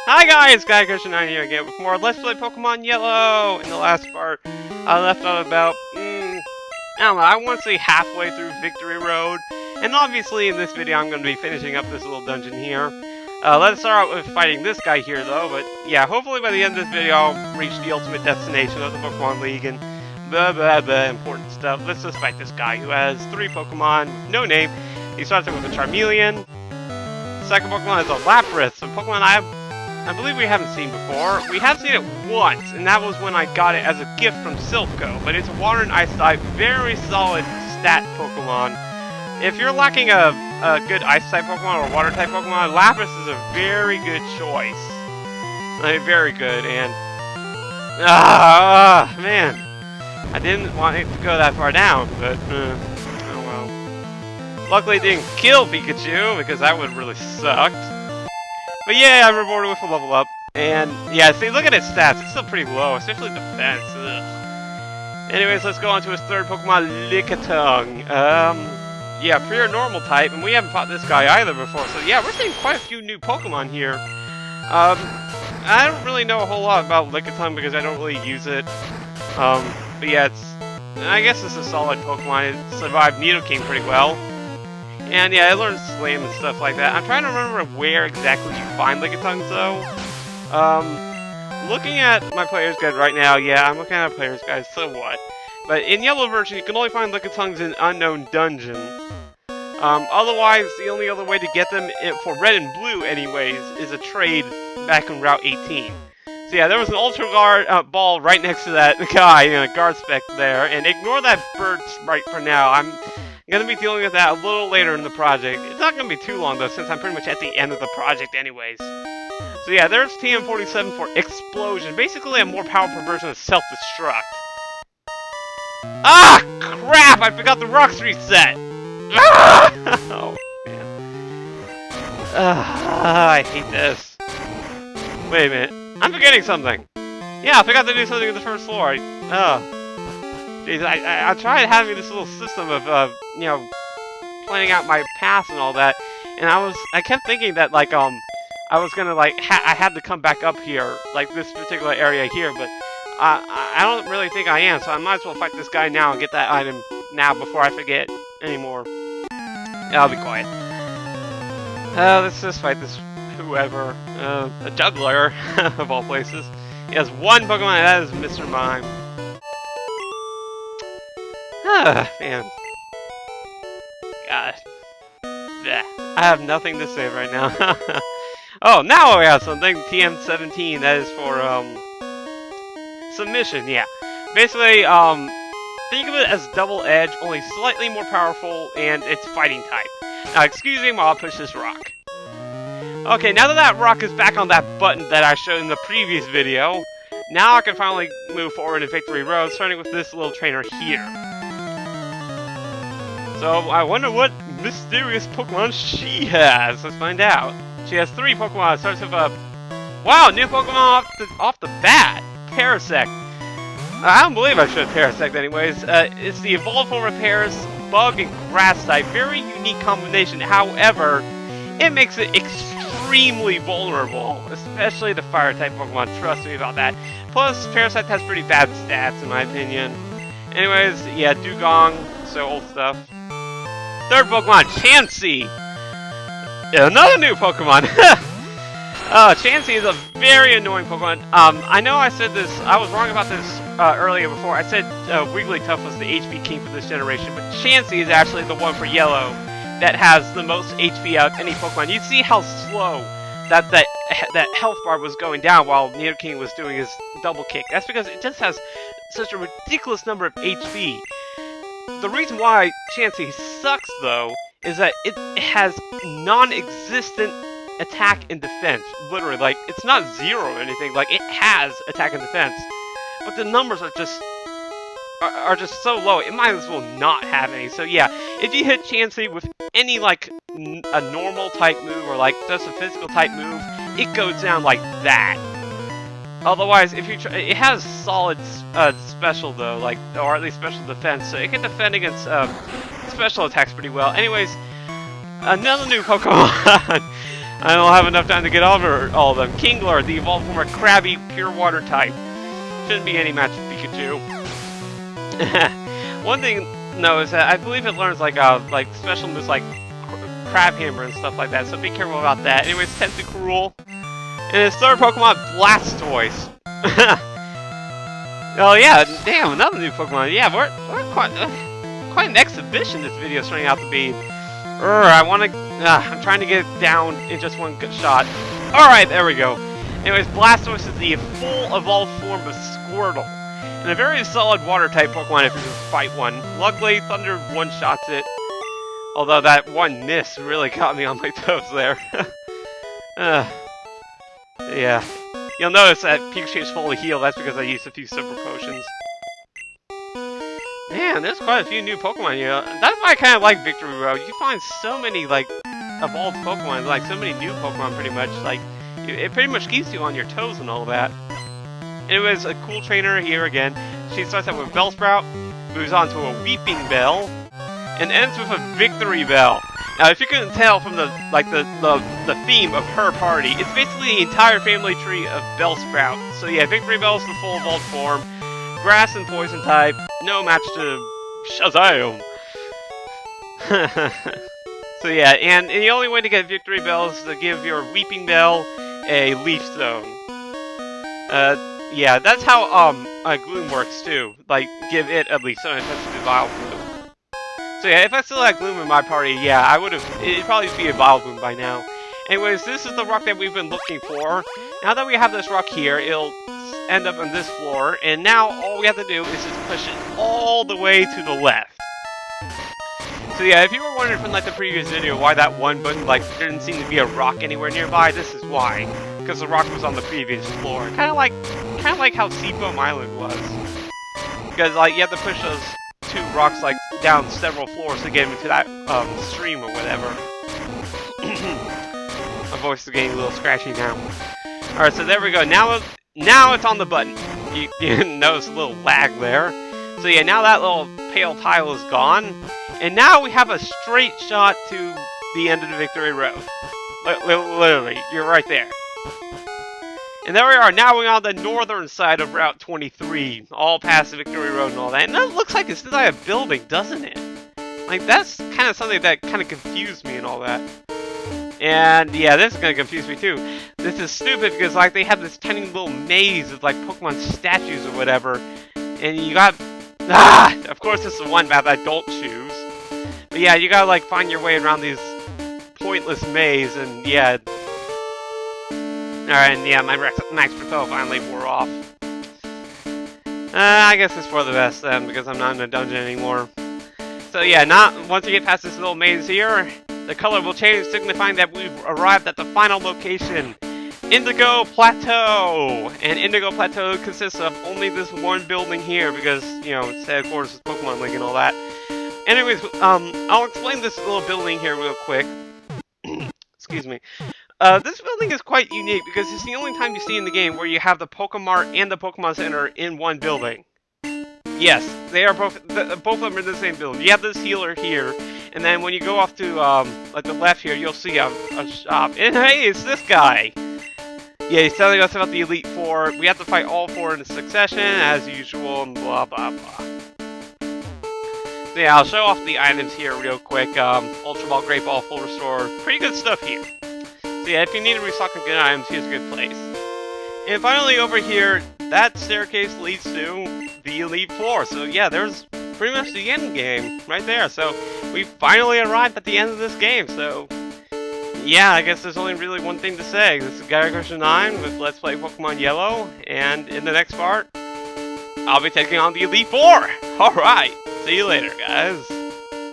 Hi guys, Gaia9 here again with more Let's Play Pokemon Yellow! In the last part, I left out about, I don't know, I want to say halfway through Victory Road. And obviously in this video I'm going to be finishing up this little dungeon here. Let's start out with fighting this guy here though, but yeah, hopefully by the end of this video I'll reach the ultimate destination of the Pokemon League and blah blah blah important stuff. Let's just fight this guy who has 3 Pokemon with no name. He starts out with a Charmeleon. Second Pokemon is a Lapras, a Pokemon I believe we haven't seen before. We have seen it once, and that was when I got it as a gift from Silpho, but it's a Water and Ice type, very solid stat Pokemon. If you're lacking a good Ice type Pokemon or Water type Pokemon, Lapras is a very good choice. I mean, very good, and... man. I didn't want it to go that far down, but, oh well. Luckily it didn't kill Pikachu, because that would really sucked. But yeah, I'm rewarded with a level up. And yeah, see, look at its stats. It's still pretty low, especially defense. Ugh. Anyways, let's go on to his third Pokemon, Lickitung. Yeah, pure normal type, and we haven't fought this guy either before. So yeah, we're seeing quite a few new Pokemon here. I don't really know a whole lot about Lickitung because I don't really use it. But yeah, I guess it's a solid Pokemon. It survived Nidoking pretty well. And yeah, I learned Slam and stuff like that. I'm trying to remember where exactly you find Lickitungs though. Looking at my player's guide right now, yeah, I'm looking at a player's guide, so what? But in yellow version, you can only find Lickitungs in Unknown Dungeon. Otherwise, the only other way to get them, for red and blue anyways, is a trade back in Route 18. So yeah, there was an Ultra Guard ball right next to that guy, a guard spec there, and ignore that bird right for now. I'm gonna be dealing with that a little later in the project. It's not gonna be too long though, since I'm pretty much at the end of the project anyways. So yeah, there's TM47 for Explosion. Basically a more powerful version of Self-Destruct. Ah! Crap! I forgot the rocks reset! Ah! Oh, man. I hate this. Wait a minute. I'm forgetting something. Yeah, I forgot to do something on the first floor. Jeez, I tried having this little system of, you know, planning out my paths and all that, and I kept thinking that, like, I was gonna, like, I had to come back up here, like, this particular area here, but I don't really think I am, so I might as well fight this guy now and get that item now before I forget anymore. Yeah, I'll be quiet. Let's just fight this whoever, a juggler, of all places. He has one Pokemon, and that is Mr. Mime. Man. God. Blech. I have nothing to say right now. Oh, now we have something. TM17, that is for, Submission, yeah. Basically, think of it as Double Edge, only slightly more powerful, and it's Fighting type. Now, excuse me while I push this rock. Okay, now that that rock is back on that button that I showed in the previous video, now I can finally move forward in Victory Road, starting with this little trainer here. So, I wonder what mysterious Pokemon she has. Let's find out. She has 3 Pokemon. It starts with a... Wow, new Pokemon off the bat! Parasect. I don't believe I should have Parasect anyways. It's the evolved form of Paras, Bug, and Grass type. Very unique combination. However, it makes it extremely vulnerable. Especially the Fire type Pokemon. Trust me about that. Plus, Parasect has pretty bad stats in my opinion. Anyways, yeah, Dugong. So old stuff. Third Pokemon, Chansey! Another new Pokemon! Chansey is a very annoying Pokemon. I know I said this, I was wrong about this earlier before. I said Wigglytuff was the HP king for this generation, but Chansey is actually the one for Yellow that has the most HP out of any Pokemon. You see how slow that health bar was going down while Nidoking was doing his double kick. That's because it just has such a ridiculous number of HP. The reason why Chansey sucks, though, is that it has non-existent attack and defense. Literally, like, it's not 0 or anything. Like, it has attack and defense, but the numbers are just so low. It might as well not have any. So yeah, if you hit Chansey with any, like, a normal type move or like just a physical type move, it goes down like that. Otherwise, if you try, it has solid special though, like, or at least special defense, so it can defend against special attacks pretty well. Anyways, another new Pokemon. I don't have enough time to get over all of them. Kingler, the evolved form of crabby, pure water type. Shouldn't be any match for Pikachu. One thing, no, is that I believe it learns like special moves like Crab Hammer and stuff like that, so be careful about that. Anyways, Tentacruel. And his third Pokemon, Blastoise. Oh yeah, damn, another new Pokemon. Yeah, we're quite an exhibition this video is turning out to be. I'm trying to get it down in just one good shot. Alright, there we go. Anyways, Blastoise is the full evolved form of Squirtle. And a very solid water-type Pokemon if you just fight one. Luckily, Thunder one-shots it. Although that one miss really caught me on my toes there. Yeah. You'll notice that Pikachu is fully healed. That's because I used a few Super Potions. Man, there's quite a few new Pokemon here. That's why I kind of like Victory Road. You find so many, like, evolved Pokemon, like, so many new Pokemon, pretty much. Like, it pretty much keeps you on your toes and all that. Anyways, a cool trainer here again. She starts out with Bellsprout, moves on to a Weeping Bell, and ends with a Victory Bell. Now, if you couldn't tell from the theme of her party, it's basically the entire family tree of Bellsprout. So yeah, Victory Bell is the full evolved form. Grass and Poison type, no match to Shazam! So yeah, and the only way to get Victory Bell is to give your Weeping Bell a Leaf Stone. Yeah, that's how Gloom works too. Like, give it a Leaf Stone if it's a Vileplume. So yeah, if I still had Gloom in my party, yeah, I would have. It'd probably be a Vileplume by now. Anyways, this is the rock that we've been looking for. Now that we have this rock here, it'll end up on this floor, and now all we have to do is just push it all the way to the left. So yeah, if you were wondering from like the previous video why that one button like there didn't seem to be a rock anywhere nearby, this is why. Because the rock was on the previous floor. Kind of like how Seafoam Island was. Because like you have to push those two rocks like down several floors to get into that stream or whatever. My voice is getting a little scratchy now. Alright, so there we go. Now it's on the button. You notice a little lag there. So yeah, now that little pale tile is gone. And now we have a straight shot to the end of the Victory Road. Literally, you're right there. And there we are, now we're on the northern side of Route 23, all past the Victory Road and all that. And that looks like it's inside a building, doesn't it? Like, that's kind of something that kind of confused me and all that. And yeah, this is going to confuse me too. This is stupid because like they have this tiny little maze of like Pokemon statues or whatever. And you got... of course this is the one map I don't choose. But yeah, you gotta like find your way around these pointless maze and yeah... Alright, and yeah, my Max Propel finally wore off. I guess it's for the best then, because I'm not in a dungeon anymore. So yeah, once you get past this little maze here, the color will change, signifying that we've arrived at the final location, Indigo Plateau! And Indigo Plateau consists of only this one building here, because, you know, it's headquarters of Pokemon League and all that. Anyways, I'll explain this little building here real quick. Excuse me. This building is quite unique because it's the only time you see in the game where you have the Pokemart and the Pokemon Center in one building. Yes, they are both of them are in the same building. You have this healer here, and then when you go off to like the left here, you'll see a shop. And hey, it's this guy. Yeah, he's telling us about the Elite Four. We have to fight all four in succession as usual, and blah blah blah. So yeah, I'll show off the items here real quick. Ultra Ball, Great Ball, Full Restore, pretty good stuff here. So yeah, if you need to restock some good items, here's a good place. And finally over here, that staircase leads to the Elite Four. So yeah, there's pretty much the end game right there. So we finally arrived at the end of this game. So yeah, I guess there's only really one thing to say. This is Gaia Version 9 with Let's Play Pokemon Yellow. And in the next part, I'll be taking on the Elite Four. Alright, see you later, guys.